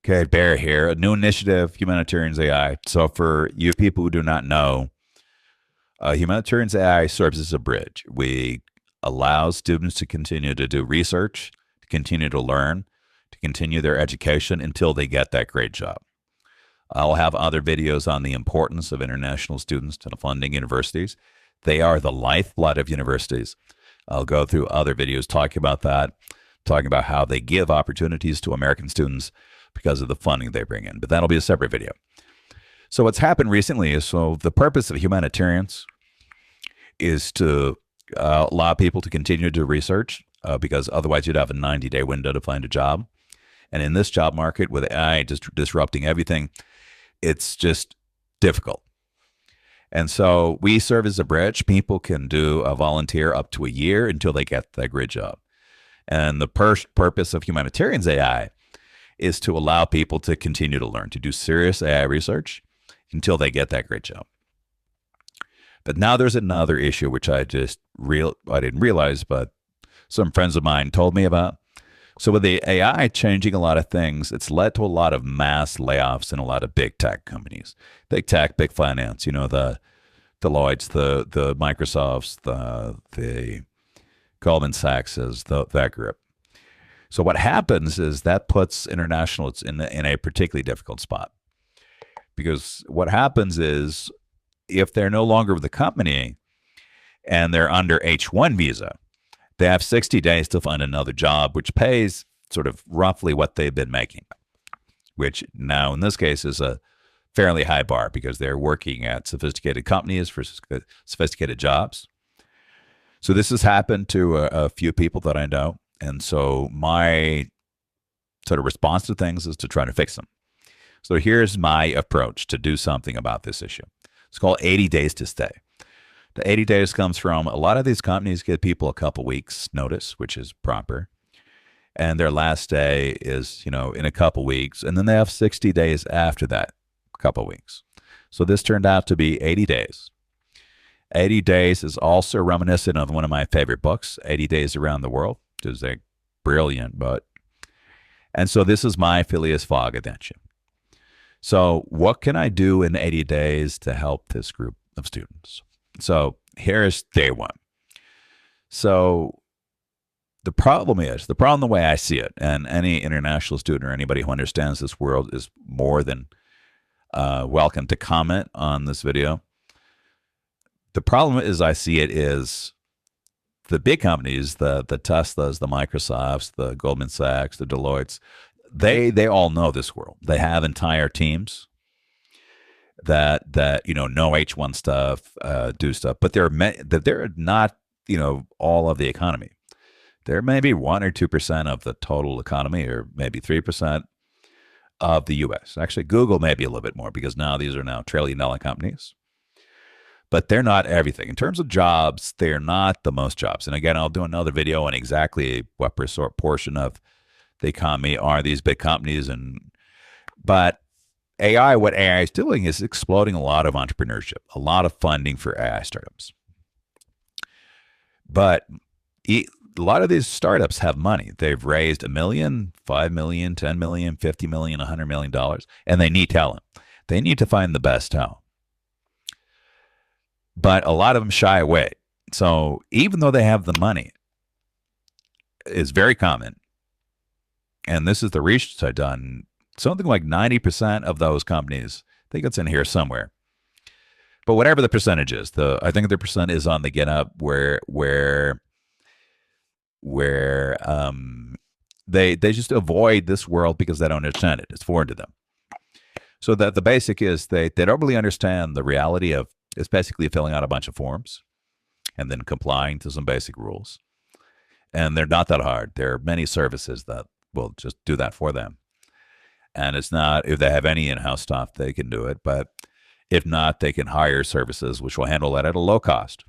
Okay, Bear here. A new initiative, Humanitarians AI. So, for you people who do not know, Humanitarians AI serves as a bridge. We allow students to continue to do research, to continue to learn, to continue their education until they get that great job. I'll have other videos on the importance of international students to funding universities. They are the lifeblood of universities. I'll go through other videos talking about that, talking about how they give opportunities to American students because of the funding they bring in. But that'll be a separate video. So what's happened recently is, so the purpose of humanitarians is to allow people to continue to do research because otherwise you'd have a 90-day window to find a job. And in this job market with AI just disrupting everything, it's just difficult. And so we serve as a bridge. People can do a volunteer up to a year until they get that great job. And the purpose of Humanitarians AI is to allow people to continue to learn, to do serious AI research until they get that great job. But now there's another issue which I didn't realize, but some friends of mine told me about. So with the AI changing a lot of things, it's led to a lot of mass layoffs in a lot of big tech companies. Big tech, big finance, the Deloitte's, the Microsofts, the Goldman Sachs's, that group. So what happens is that puts internationals in a particularly difficult spot. Because what happens is if they're no longer with the company and they're under H-1 visa, they have 60 days to find another job, which pays sort of roughly what they've been making, which now in this case is a fairly high bar because they're working at sophisticated companies for sophisticated jobs. So this has happened to a few people that I know. And so my sort of response to things is to try to fix them. So here's my approach to do something about this issue. It's called 80 days to stay. The 80 days comes from a lot of these companies give people a couple weeks notice, which is proper. And their last day is, in a couple weeks. And then they have 60 days after that, a couple weeks. So this turned out to be 80 days. 80 Days is also reminiscent of one of my favorite books, 80 Days Around the World. It was a brilliant book. And so this is my Phileas Fogg adventure. So what can I do in 80 days to help this group of students? So here's day one. So the problem the way I see it, and any international student or anybody who understands this world is more than welcome to comment on this video. The problem is I see it is the big companies, the Teslas, the Microsofts, the Goldman Sachs, the Deloittes, they all know this world. They have entire teams that know H1 stuff, do stuff, but they're not all of the economy. They're maybe 1 or 2% of the total economy, or maybe 3% of the U.S. Actually, Google may be a little bit more because now these are now trillion-dollar companies. But they're not everything. In terms of jobs, they're not the most jobs. And again, I'll do another video on exactly what portion of the economy are these big companies. But what AI is doing is exploding a lot of entrepreneurship, a lot of funding for AI startups. But a lot of these startups have money. They've raised $1 million, $5 million, $10 million, $50 million, $100 million, and they need talent. They need to find the best talent. But a lot of them shy away. So even though they have the money, it's very common. And this is the research I've done. Something like 90% of those companies, I think it's in here somewhere. But whatever the percentage is, I think the percent is on the GitHub where they just avoid this world because they don't understand it. It's foreign to them. So that the basic is they don't really understand the reality of it's basically filling out a bunch of forms and then complying to some basic rules. And they're not that hard. There are many services that will just do that for them. And it's not, if they have any in-house stuff, they can do it. But if not, they can hire services which will handle that at a low cost.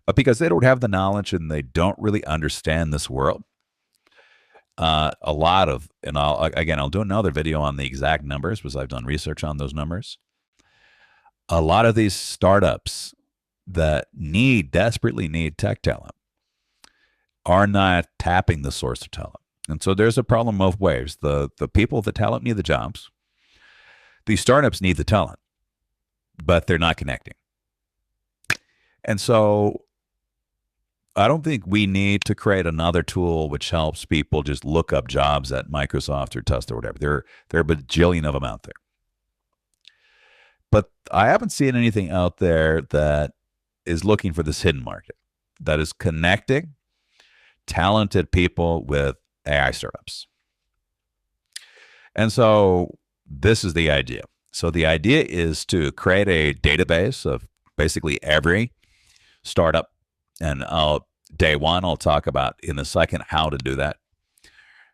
But because they don't have the knowledge and they don't really understand this world, I'll do another video on the exact numbers because I've done research on those numbers. A lot of these startups that desperately need tech talent are not tapping the source of talent. And so there's a problem both ways. The people, the talent need the jobs. These startups need the talent, but they're not connecting. And so I don't think we need to create another tool which helps people just look up jobs at Microsoft or Tesla or whatever. There are a bajillion of them out there. But I haven't seen anything out there that is looking for this hidden market that is connecting talented people with AI startups. And so this is the idea. So the idea is to create a database of basically every startup. And day one, I'll talk about in a second how to do that.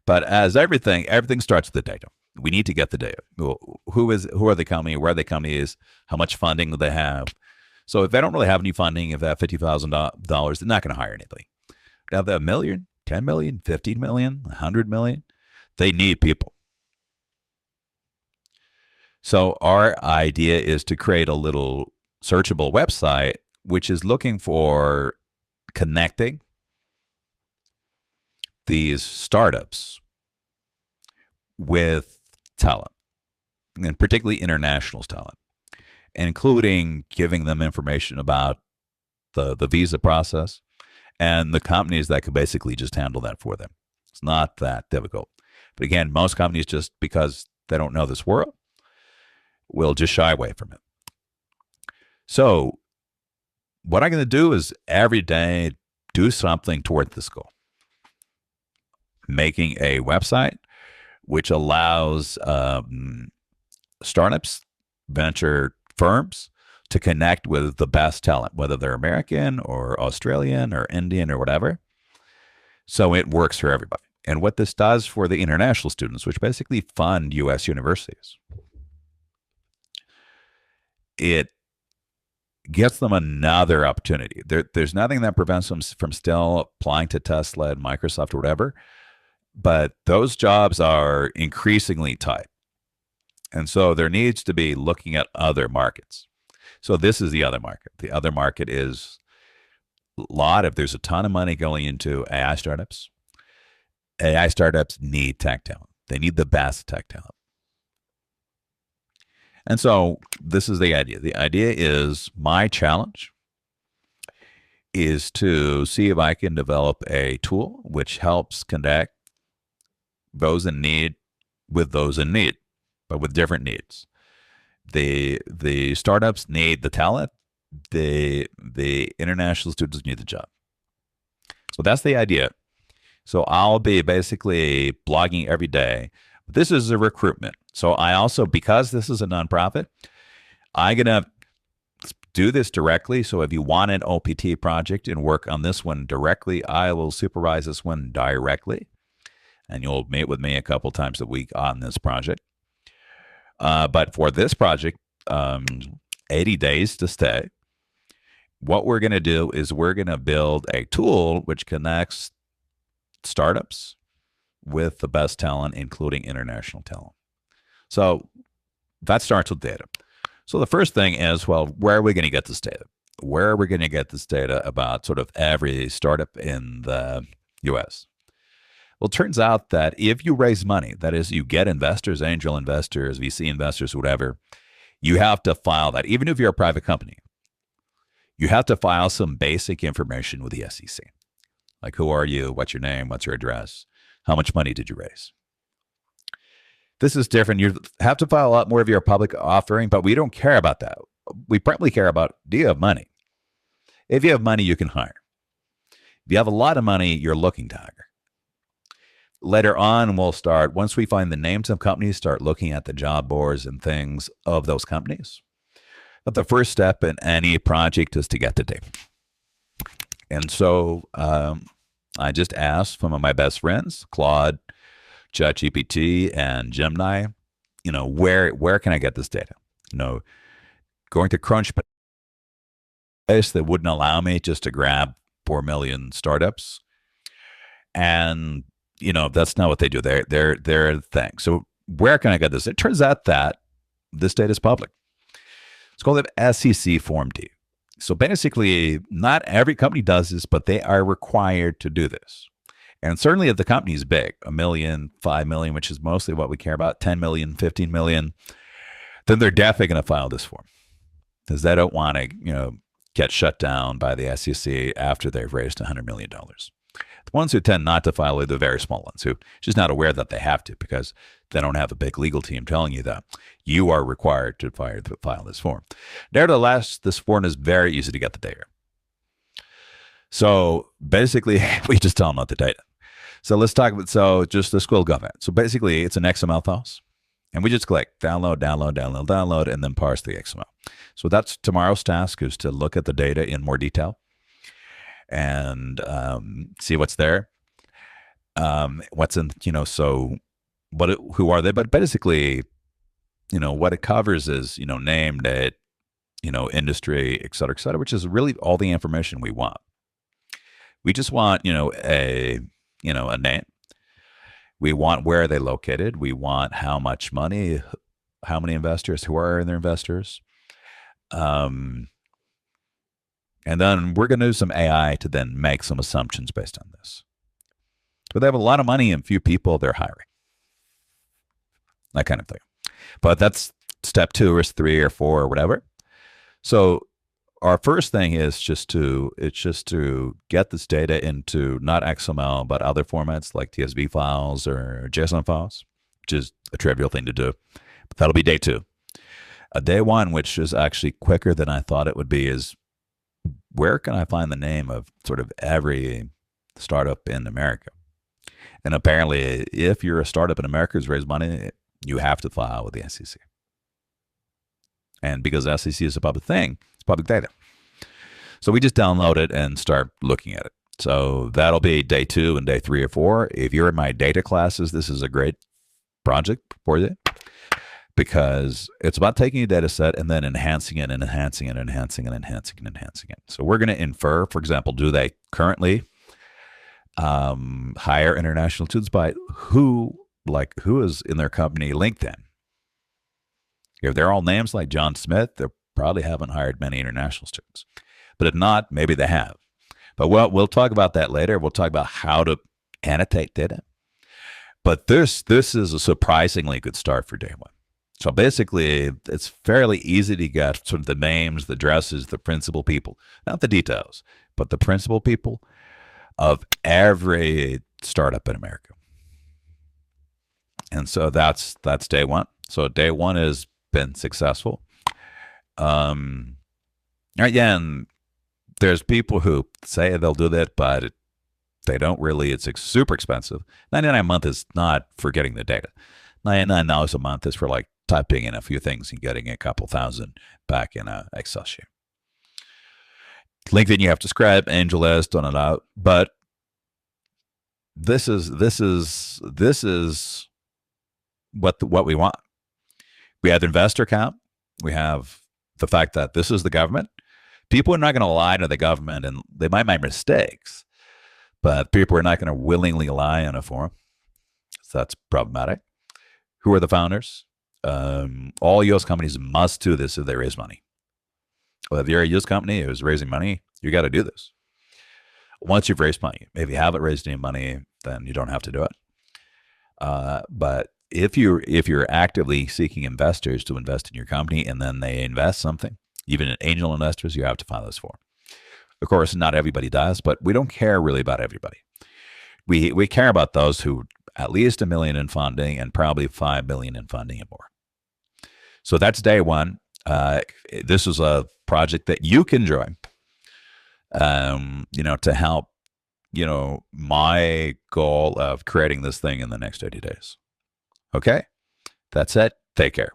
But as everything starts with the data. We need to get the data. Who are the company, where the company is, how much funding do they have. So if they don't really have any funding, if they have $50,000, they're not going to hire anybody. Now if they have $1 million, 10 million, 15 million, 100 million, they need people. So our idea is to create a little searchable website which is looking for connecting these startups with talent, and particularly international talent, including giving them information about the visa process and the companies that could basically just handle that for them. It's not that difficult. But again, most companies, just because they don't know this world, will just shy away from it. So what I'm going to do is every day do something toward this goal. Making a website which allows startups, venture firms to connect with the best talent, whether they're American or Australian or Indian or whatever. So it works for everybody. And what this does for the international students, which basically fund U.S. universities, it gets them another opportunity. There's nothing that prevents them from still applying to Tesla and Microsoft or whatever, but those jobs are increasingly tight. And so there needs to be looking at other markets. So this is the other market. The other market is there's a ton of money going into AI startups. AI startups need tech talent. They need the best tech talent. And so this is the idea. The idea is my challenge is to see if I can develop a tool which helps connect those in need with those in need, but with different needs. The startups need the talent. The international students need the job. So that's the idea. So I'll be basically blogging every day. This is a recruitment. So I also, because this is a nonprofit, I'm going to do this directly. So if you want an OPT project and work on this one directly, I will supervise this one directly. And you'll meet with me a couple times a week on this project. But for this project, 80 days to stay, what we're going to do is we're going to build a tool which connects startups with the best talent, including international talent. So that starts with data. So the first thing is, well, where are we going to get this data? Where are we going to get this data about sort of every startup in the US? Well, it turns out that if you raise money, that is, you get investors, angel investors, VC investors, whatever, you have to file that. Even if you're a private company, you have to file some basic information with the SEC. Like, who are you? What's your name? What's your address? How much money did you raise? This is different. You have to file a lot more if you're a public offering, but we don't care about that. We probably care about, do you have money? If you have money, you can hire. If you have a lot of money, you're looking to hire. Later on, we'll start, once we find the names of companies, start looking at the job boards and things of those companies. But the first step in any project is to get the data. And so I just asked some of my best friends, Claude, ChatGPT, and Gemini, where can I get this data? Going to Crunchbase, that wouldn't allow me just to grab 4 million startups. And, that's not what they do. They're the thing. So where can I get this? It turns out that this data is public. It's called the SEC Form D. So basically, not every company does this, but they are required to do this. And certainly if the company's big, 1 million, 5 million, which is mostly what we care about, 10 million, 15 million, then they're definitely going to file this form because they don't want to, get shut down by the SEC after they've raised $100 million. The ones who tend not to file are the very small ones who just not aware that they have to because they don't have a big legal team telling you that you are required to file this form. Nevertheless, this form is very easy to get the data. So basically, we just download the data. So let's talk about, just the school government. So basically, it's an XML files. And we just click download, download, download, download, and then parse the XML. So that's tomorrow's task, is to look at the data in more detail and see what's there. What's in, so who are they? But basically, what it covers is, name, date, industry, et cetera, which is really all the information we want. We just want, a name. We want where are they located. We want how much money, how many investors, who are their investors. And then we're going to do some AI to then make some assumptions based on this. But they have a lot of money and few people they're hiring. That kind of thing. But that's step 2 or 3 or 4 or whatever. So our first thing is just to get this data into not XML, but other formats like TSV files or JSON files, which is a trivial thing to do. But that'll be day 2. Day 1, which is actually quicker than I thought it would be, is where can I find the name of sort of every startup in America? And apparently, if you're a startup in America who's raised money, you have to file with the SEC. And because the SEC is a public thing, it's public data. So we just download it and start looking at it. So that'll be day 2 and day 3 or 4. If you're in my data classes, this is a great project for you because it's about taking a data set and then enhancing it and enhancing it and enhancing it and enhancing it and enhancing it. So we're going to infer, for example, do they currently hire international students by who is in their company LinkedIn? If they're all names like John Smith, they probably haven't hired many international students. But if not, maybe they have. But we'll talk about that later. We'll talk about how to annotate data. But this is a surprisingly good start for day 1. So basically, it's fairly easy to get sort of the names, the addresses, the principal people, not the details, but the principal people of every startup in America. And so that's day 1. So day 1 has been successful. Again, there's people who say they'll do that, but they don't really. It's super expensive. $99 a month is not for getting the data. $99 a month is for like typing in a few things and getting a couple thousand back in an Excel sheet. LinkedIn, you have to subscribe, AngelList, don't allow. But this is what we want. We have the investor count. We have the fact that this is the government. People are not going to lie to the government, and they might make mistakes, but people are not going to willingly lie on a form. So that's problematic. Who are the founders? All U.S. companies must do this if they raise money. Well, if you're a U.S. company who's raising money, you got to do this. Once you've raised money, if you haven't raised any money, then you don't have to do it. But if you're actively seeking investors to invest in your company and then they invest something, even angel investors, you have to file this form. Of course, not everybody does, but we don't care really about everybody. We care about those who at least $1 million in funding and probably $5 billion in funding and more. So that's day 1. This is a project that you can join, to help, my goal of creating this thing in the next 80 days. Okay, that's it. Take care.